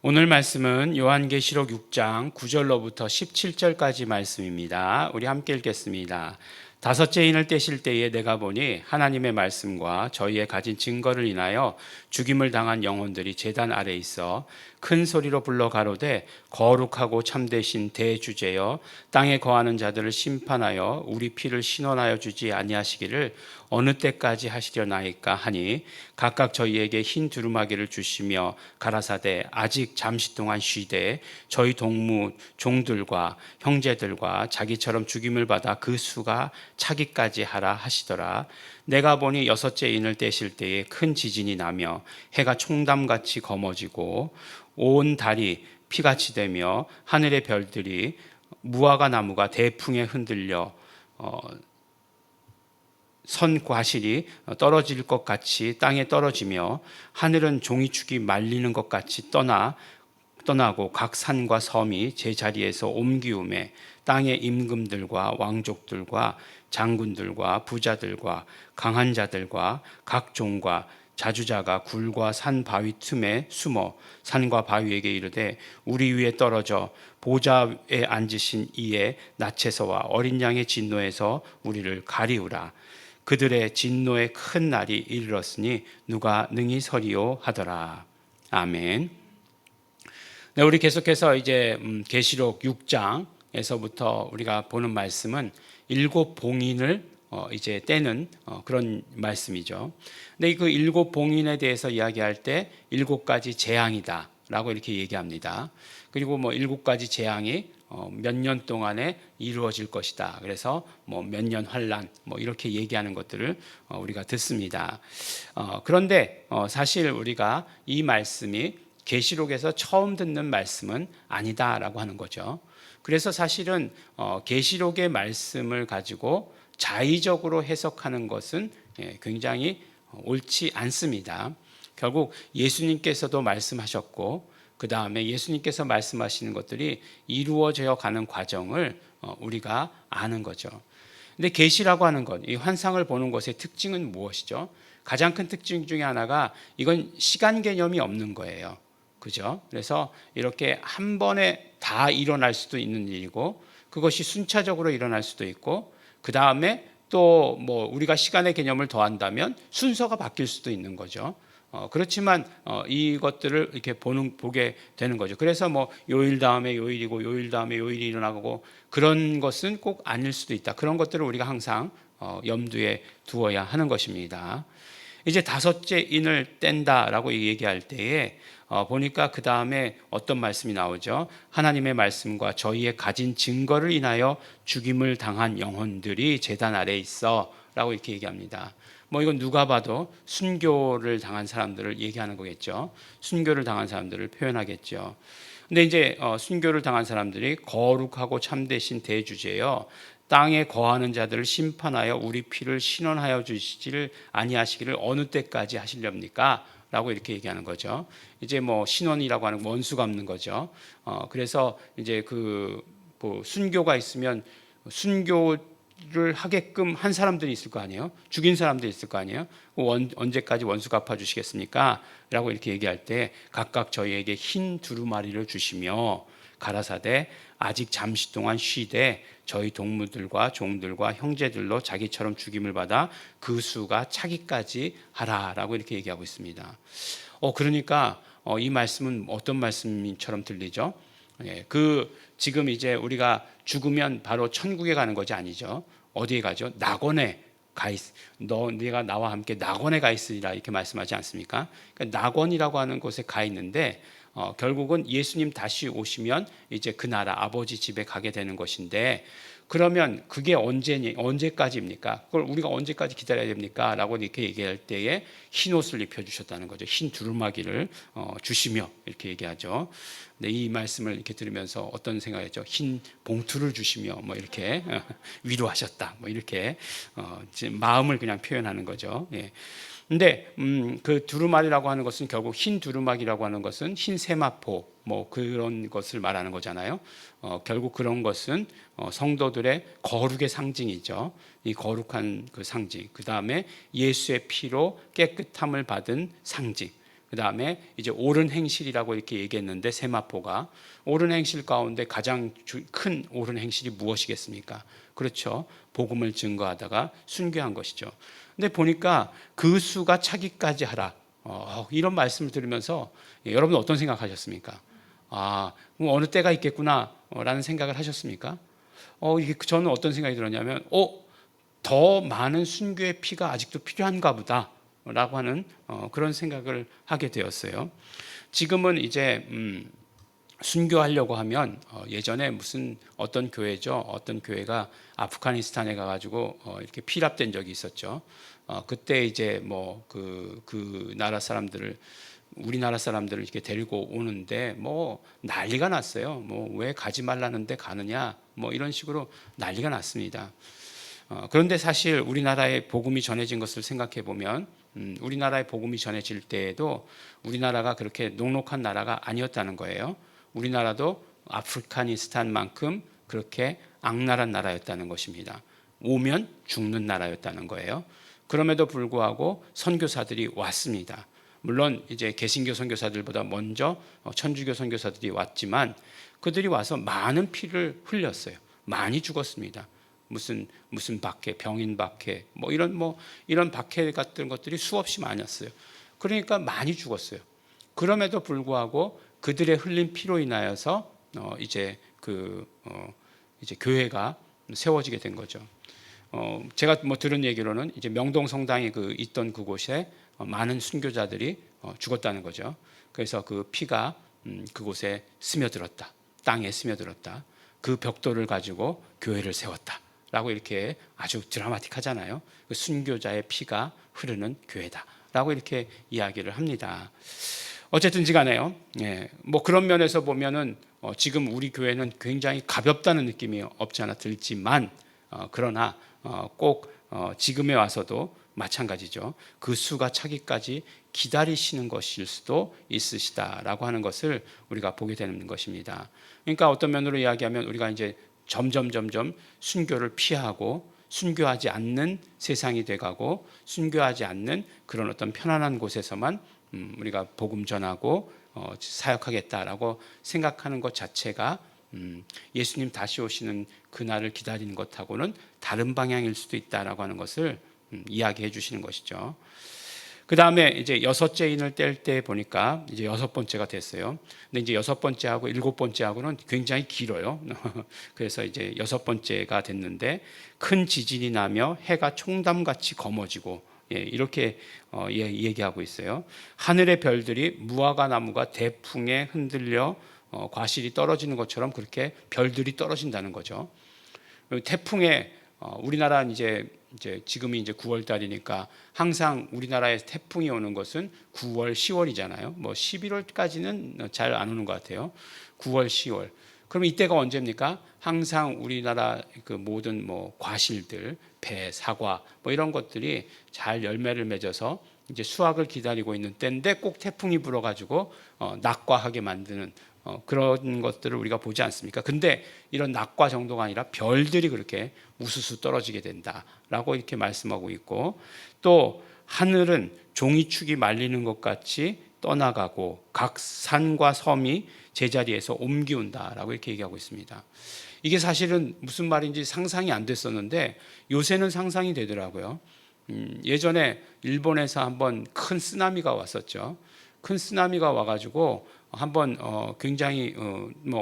오늘 말씀은 요한계시록 6장 9절로부터 17절까지 말씀입니다. 우리 함께 읽겠습니다. 다섯째 인을 떼실 때에 내가 보니 하나님의 말씀과 저희의 가진 증거를 인하여 죽임을 당한 영혼들이 제단 아래 있어 큰 소리로 불러 가로되 거룩하고 참되신 대주제여 땅에 거하는 자들을 심판하여 우리 피를 신원하여 주지 아니하시기를 어느 때까지 하시려나이까 하니 각각 저희에게 흰 두루마기를 주시며 가라사대 아직 잠시 동안 쉬되 저희 동무 종들과 형제들과 자기처럼 죽임을 받아 그 수가 차기까지 하라 하시더라. 내가 보니 여섯째 인을 떼실 때에 큰 지진이 나며 해가 총담같이 검어지고 온 달이 피같이 되며 하늘의 별들이 무화과 나무가 대풍에 흔들려 선 과실이 떨어질 것 같이 땅에 떨어지며 하늘은 종이축이 말리는 것 같이 떠나고 각 산과 섬이 제 자리에서 옮기움에 땅의 임금들과 왕족들과 장군들과 부자들과 강한 자들과 각 종과 자주자가 굴과 산 바위 틈에 숨어 산과 바위에게 이르되 우리 위에 떨어져 보좌에 앉으신 이의 낯에서와 어린 양의 진노에서 우리를 가리우라. 그들의 진노의 큰 날이 이르렀으니 누가 능히 서리요 하더라. 아멘. 네, 우리 계속해서 이제 계시록 6장에서부터 우리가 보는 말씀은 일곱 봉인을 이제 떼는 그런 말씀이죠. 근데 그 일곱 봉인에 대해서 이야기할 때 일곱 가지 재앙이다라고 이렇게 얘기합니다. 그리고 뭐 일곱 가지 재앙이 몇 년 동안에 이루어질 것이다. 그래서 뭐 몇 년 환란 뭐 이렇게 얘기하는 것들을 우리가 듣습니다. 그런데 사실 우리가 이 말씀이 계시록에서 처음 듣는 말씀은 아니다라고 하는 거죠. 그래서 사실은 계시록의 말씀을 가지고 자의적으로 해석하는 것은 굉장히 옳지 않습니다. 결국 예수님께서도 말씀하셨고 그 다음에 예수님께서 말씀하시는 것들이 이루어져 가는 과정을 우리가 아는 거죠. 근데 계시라고 하는 것, 이 환상을 보는 것의 특징은 무엇이죠? 가장 큰 특징 중에 하나가 이건 시간 개념이 없는 거예요. 그죠? 그래서 이렇게 한 번에 다 일어날 수도 있는 일이고 그것이 순차적으로 일어날 수도 있고 그 다음에 또 뭐 우리가 시간의 개념을 더한다면 순서가 바뀔 수도 있는 거죠. 그렇지만 이것들을 이렇게 보게 되는 거죠. 그래서 뭐 요일 다음에 요일이고 요일 다음에 요일이 일어나고 그런 것은 꼭 아닐 수도 있다. 그런 것들을 우리가 항상 염두에 두어야 하는 것입니다. 이제 다섯째 인을 뗀다라고 얘기할 때에 보니까 그 다음에 어떤 말씀이 나오죠? 하나님의 말씀과 저희의 가진 증거를 인하여 죽임을 당한 영혼들이 제단 아래에 있어 라고 이렇게 얘기합니다. 뭐 이건 누가 봐도 순교를 당한 사람들을 얘기하는 거겠죠. 순교를 당한 사람들을 표현하겠죠. 근데 이제 순교를 당한 사람들이 거룩하고 참되신 대주제여 땅에 거하는 자들을 심판하여 우리 피를 신원하여 주시지를 아니하시기를 어느 때까지 하시렵니까? 라고 이렇게 얘기하는 거죠. 이제 뭐 신원이라고 하는 원수 갚는 거죠. 그래서 이제 뭐 순교가 있으면 순교를 하게끔 한 사람들이 있을 거 아니에요. 죽인 사람들이 있을 거 아니에요. 언제까지 원수 갚아주시겠습니까? 라고 이렇게 얘기할 때 각각 저희에게 흰 두루마리를 주시며 가라사대 아직 잠시 동안 쉬되 저희 동무들과 종들과 형제들로 자기처럼 죽임을 받아 그 수가 차기까지 하라라고 이렇게 얘기하고 있습니다. 그러니까 이 말씀은 어떤 말씀처럼 들리죠? 지금 이제 우리가 죽으면 바로 천국에 가는 것이 아니죠. 어디에 가죠? 낙원에 네가 나와 함께 낙원에 가 있으리라 이렇게 말씀하지 않습니까? 그러니까 낙원이라고 하는 곳에 가 있는데 결국은 예수님 다시 오시면 이제 그 나라 아버지 집에 가게 되는 것인데 그러면 그게 언제까지입니까? 그걸 우리가 언제까지 기다려야 됩니까? 라고 이렇게 얘기할 때에 흰 옷을 입혀주셨다는 거죠. 흰 두루마기를 주시며 이렇게 얘기하죠. 근데 이 말씀을 이렇게 들으면서 어떤 생각이죠? 흰 봉투를 주시며 뭐 이렇게 위로하셨다. 뭐 이렇게 마음을 그냥 표현하는 거죠. 예. 근데 그 두루마리라고 하는 것은 결국 흰 두루마기라고 하는 것은 흰 세마포 뭐 그런 것을 말하는 거잖아요. 결국 그런 것은 성도들의 거룩의 상징이죠. 이 거룩한 그 상징. 그 다음에 예수의 피로 깨끗함을 받은 상징. 그 다음에 이제 옳은 행실이라고 이렇게 얘기했는데 세마포가 옳은 행실 가운데 가장 큰 옳은 행실이 무엇이겠습니까? 그렇죠. 복음을 증거하다가 순교한 것이죠. 근데 보니까 그 수가 차기까지 하라. 이런 말씀을 들으면서 여러분 어떤 생각하셨습니까? 그럼 어느 때가 있겠구나 라는 생각을 하셨습니까? 이게 저는 어떤 생각이 들었냐면 더 많은 순교의 피가 아직도 필요한가 보다 라고 하는 그런 생각을 하게 되었어요. 지금은 이제 순교하려고 하면 예전에 무슨 어떤 교회죠. 어떤 교회가 아프가니스탄에 가가지고 이렇게 피랍된 적이 있었죠. 그때 이제 뭐 그 나라 사람들을 우리나라 사람들을 이렇게 데리고 오는데 뭐 난리가 났어요. 뭐 왜 가지 말라는데 가느냐 뭐 이런 식으로 난리가 났습니다. 그런데 사실 우리나라에 복음이 전해진 것을 생각해 보면 우리나라에 복음이 전해질 때에도 우리나라가 그렇게 녹록한 나라가 아니었다는 거예요. 우리나라도 아프가니스탄만큼 그렇게 악랄한 나라였다는 것입니다. 오면 죽는 나라였다는 거예요. 그럼에도 불구하고 선교사들이 왔습니다. 물론 이제 개신교 선교사들보다 먼저 천주교 선교사들이 왔지만 그들이 와서 많은 피를 흘렸어요. 많이 죽었습니다. 무슨 박해, 병인 박해, 이런 박해 같은 것들이 수없이 많았어요. 그러니까 많이 죽었어요. 그럼에도 불구하고 그들의 흘린 피로 인하여서 이제 이제 교회가 세워지게 된 거죠. 제가 들은 얘기로는 이제 명동 성당이 있던 그곳에 많은 순교자들이 죽었다는 거죠. 그래서 그 피가 그곳에 스며들었다. 땅에 스며들었다. 그 벽돌을 가지고 교회를 세웠다. 라고 이렇게 아주 드라마틱하잖아요. 그 순교자의 피가 흐르는 교회다. 라고 이렇게 이야기를 합니다. 어쨌든지 간에요. 뭐 그런 면에서 보면은 지금 우리 교회는 굉장히 가볍다는 느낌이 없지 않아 들지만 그러나 꼭 지금에 와서도 마찬가지죠. 그 수가 차기까지 기다리시는 것일 수도 있으시다라고 하는 것을 우리가 보게 되는 것입니다. 그러니까 어떤 면으로 이야기하면 우리가 이제 점점 순교를 피하고 순교하지 않는 세상이 돼가고 순교하지 않는 그런 어떤 편안한 곳에서만 우리가 복음 전하고 사역하겠다라고 생각하는 것 자체가 예수님 다시 오시는 그날을 기다리는 것하고는 다른 방향일 수도 있다라고 하는 것을 이야기해 주시는 것이죠. 그 다음에 이제 여섯째 인을 뗄 때 보니까 이제 여섯 번째가 됐어요. 근데 이제 여섯 번째하고 일곱 번째하고는 굉장히 길어요. 그래서 이제 여섯 번째가 됐는데 큰 지진이 나며 해가 총담같이 검어지고 이렇게 얘기하고 있어요. 하늘의 별들이 무화과 나무가 대풍에 흔들려 과실이 떨어지는 것처럼 그렇게 별들이 떨어진다는 거죠. 태풍에 우리나라는 이제 지금이 이제 9월 달이니까 항상 우리나라에 태풍이 오는 것은 9월, 10월이잖아요. 뭐 11월까지는 잘 안 오는 것 같아요. 9월, 10월. 그럼 이때가 언제입니까? 항상 우리나라 그 모든 과실들, 배, 사과 이런 것들이 잘 열매를 맺어서 이제 수확을 기다리고 있는 때인데 꼭 태풍이 불어가지고 낙과하게 만드는 그런 것들을 우리가 보지 않습니까? 근데 이런 낙과 정도가 아니라 별들이 그렇게 우수수 떨어지게 된다라고 이렇게 말씀하고 있고, 또 하늘은 종이축이 말리는 것 같이 떠나가고 각 산과 섬이 제자리에서 옮기운다라고 이렇게 얘기하고 있습니다. 이게 사실은 무슨 말인지 상상이 안 됐었는데 요새는 상상이 되더라고요. 예전에 일본에서 한번 큰 쓰나미가 왔었죠. 큰 쓰나미가 와가지고 한번 굉장히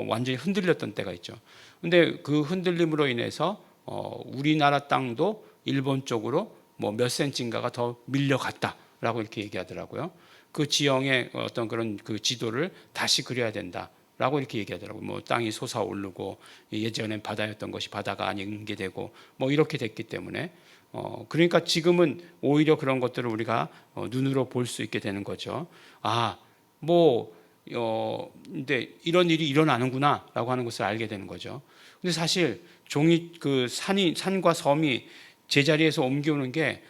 완전히 흔들렸던 때가 있죠. 근데 그 흔들림으로 인해서 우리나라 땅도 일본 쪽으로 몇 센치인가가 더 밀려갔다라고 이렇게 얘기하더라고요. 그 지형의 어떤 그런 그 지도를 다시 그려야 된다라고 이렇게 얘기하더라고요. 땅이 솟아오르고 예전엔 바다였던 것이 바다가 아닌 게 되고 이렇게 됐기 때문에 그러니까 지금은 오히려 그런 것들을 우리가 눈으로 볼 수 있게 되는 거죠. 근데 이런 일이 일어나는구나라고 하는 것을 알게 되는 거죠. 근데 사실 산과 섬이 제자리에서 옮겨오는 게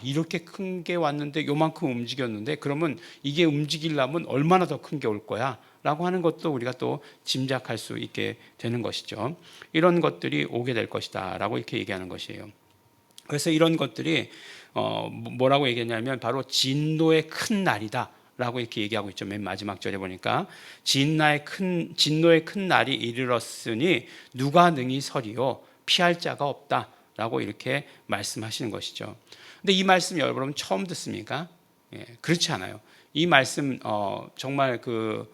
이렇게 큰 게 왔는데 요만큼 움직였는데 그러면 이게 움직이려면 얼마나 더 큰 게 올 거야 라고 하는 것도 우리가 또 짐작할 수 있게 되는 것이죠. 이런 것들이 오게 될 것이다 라고 이렇게 얘기하는 것이에요. 그래서 이런 것들이 뭐라고 얘기했냐면 바로 진노의 큰 날이다 라고 이렇게 얘기하고 있죠. 맨 마지막 절에 보니까 진노의 큰 날이 이르렀으니 누가 능히 서리요 피할 자가 없다 라고 이렇게 말씀하시는 것이죠. 근데 이 말씀 여러분 처음 듣습니까? 예, 그렇지 않아요. 이 말씀 정말 그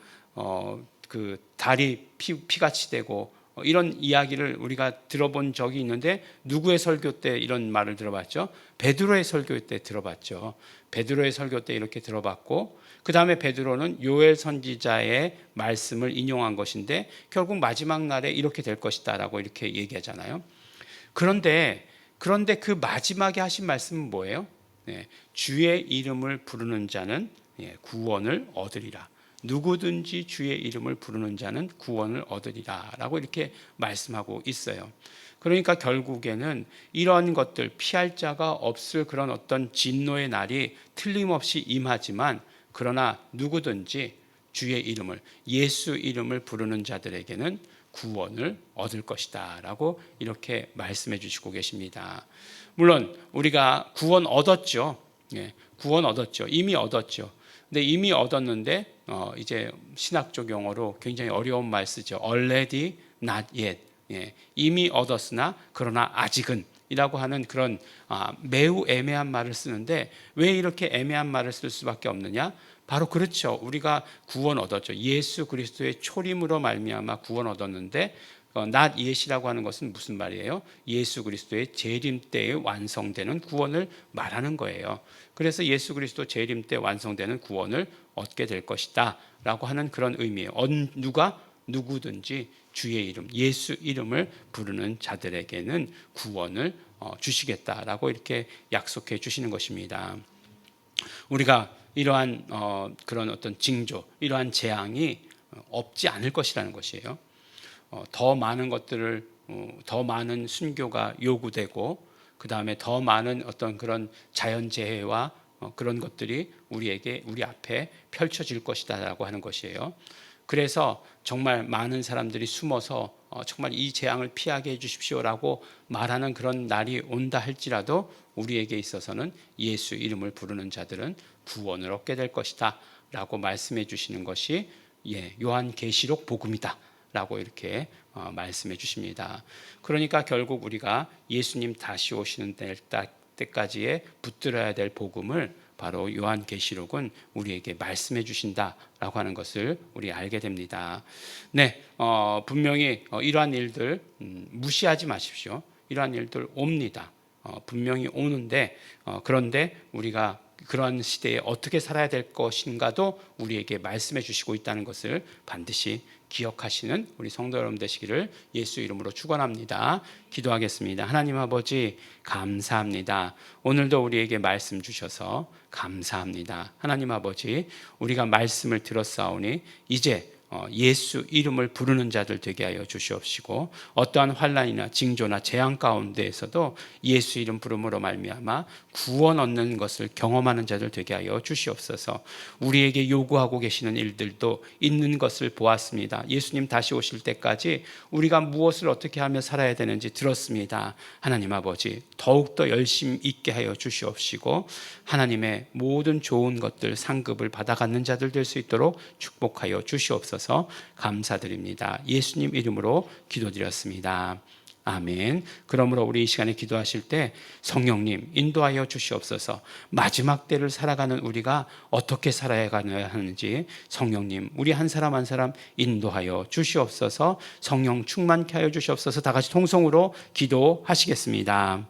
달이 피같이 되고 이런 이야기를 우리가 들어본 적이 있는데 누구의 설교 때 이런 말을 들어봤죠? 베드로의 설교 때 들어봤죠. 베드로의 설교 때 이렇게 들어봤고 그 다음에 베드로는 요엘 선지자의 말씀을 인용한 것인데 결국 마지막 날에 이렇게 될 것이다 라고 이렇게 얘기하잖아요. 그런데 그 마지막에 하신 말씀은 뭐예요? 주의 이름을 부르는 자는 구원을 얻으리라. 누구든지 주의 이름을 부르는 자는 구원을 얻으리라 라고 이렇게 말씀하고 있어요. 그러니까 결국에는 이런 것들 피할 자가 없을 그런 어떤 진노의 날이 틀림없이 임하지만 그러나 누구든지 주의 이름을 예수 이름을 부르는 자들에게는 구원을 얻을 것이다 라고 이렇게 말씀해 주시고 계십니다. 물론 우리가 구원 얻었죠. 구원 얻었죠. 이미 얻었죠. 근데 이미 얻었는데 이제 신학적 용어로 굉장히 어려운 말 쓰죠. Already, not yet. 이미 얻었으나 그러나 아직은 이라고 하는 그런 매우 애매한 말을 쓰는데 왜 이렇게 애매한 말을 쓸 수밖에 없느냐? 바로 그렇죠. 우리가 구원 얻었죠. 예수 그리스도의 초림으로 말미암아 구원 얻었는데 not yet이라고 하는 것은 무슨 말이에요? 예수 그리스도의 재림 때에 완성되는 구원을 말하는 거예요. 그래서 예수 그리스도 재림 때 완성되는 구원을 얻게 될 것이다 라고 하는 그런 의미예요. 누구든지 주의 이름, 예수 이름을 부르는 자들에게는 구원을 주시겠다라고 이렇게 약속해 주시는 것입니다. 우리가 이러한 그런 어떤 징조, 이러한 재앙이 없지 않을 것이라는 것이에요. 더 많은 것들을 더 많은 순교가 요구되고 그 다음에 더 많은 어떤 그런 자연재해와 그런 것들이 우리 앞에 펼쳐질 것이다라고 하는 것이에요. 그래서 정말 많은 사람들이 숨어서 정말 이 재앙을 피하게 해주십시오라고 말하는 그런 날이 온다 할지라도 우리에게 있어서는 예수 이름을 부르는 자들은 구원을 얻게 될 것이다 라고 말씀해 주시는 것이 요한계시록 복음이다 라고 이렇게 말씀해 주십니다. 그러니까 결국 우리가 예수님 다시 오시는 때까지에 붙들어야 될 복음을 바로 요한계시록은 우리에게 말씀해 주신다라고 하는 것을 우리 알게 됩니다. 분명히 이러한 일들 무시하지 마십시오. 이러한 일들 옵니다. 분명히 오는데 그런데 우리가 그러한 시대에 어떻게 살아야 될 것인가도 우리에게 말씀해 주시고 있다는 것을 반드시 기억하시는 우리 성도 여러분 되시기를 예수 이름으로 축원합니다. 기도하겠습니다. 하나님 아버지 감사합니다. 오늘도 우리에게 말씀 주셔서 감사합니다. 하나님 아버지 우리가 말씀을 들었사오니 이제 예수 이름을 부르는 자들 되게 하여 주시옵시고 어떠한 환난이나 징조나 재앙 가운데에서도 예수 이름 부름으로 말미암아 구원 얻는 것을 경험하는 자들 되게 하여 주시옵소서. 우리에게 요구하고 계시는 일들도 있는 것을 보았습니다. 예수님 다시 오실 때까지 우리가 무엇을 어떻게 하며 살아야 되는지 들었습니다. 하나님 아버지 더욱더 열심 있게 하여 주시옵시고 하나님의 모든 좋은 것들 상급을 받아가는 자들 될 수 있도록 축복하여 주시옵소서. 감사드립니다. 예수님 이름으로 기도드렸습니다. 아멘. 그러므로 우리 이 시간에 기도하실 때 성령님 인도하여 주시옵소서. 마지막 때를 살아가는 우리가 어떻게 살아야 하는지 성령님 우리 한 사람 한 사람 인도하여 주시옵소서. 성령 충만케 하여 주시옵소서. 다 같이 통성으로 기도하시겠습니다.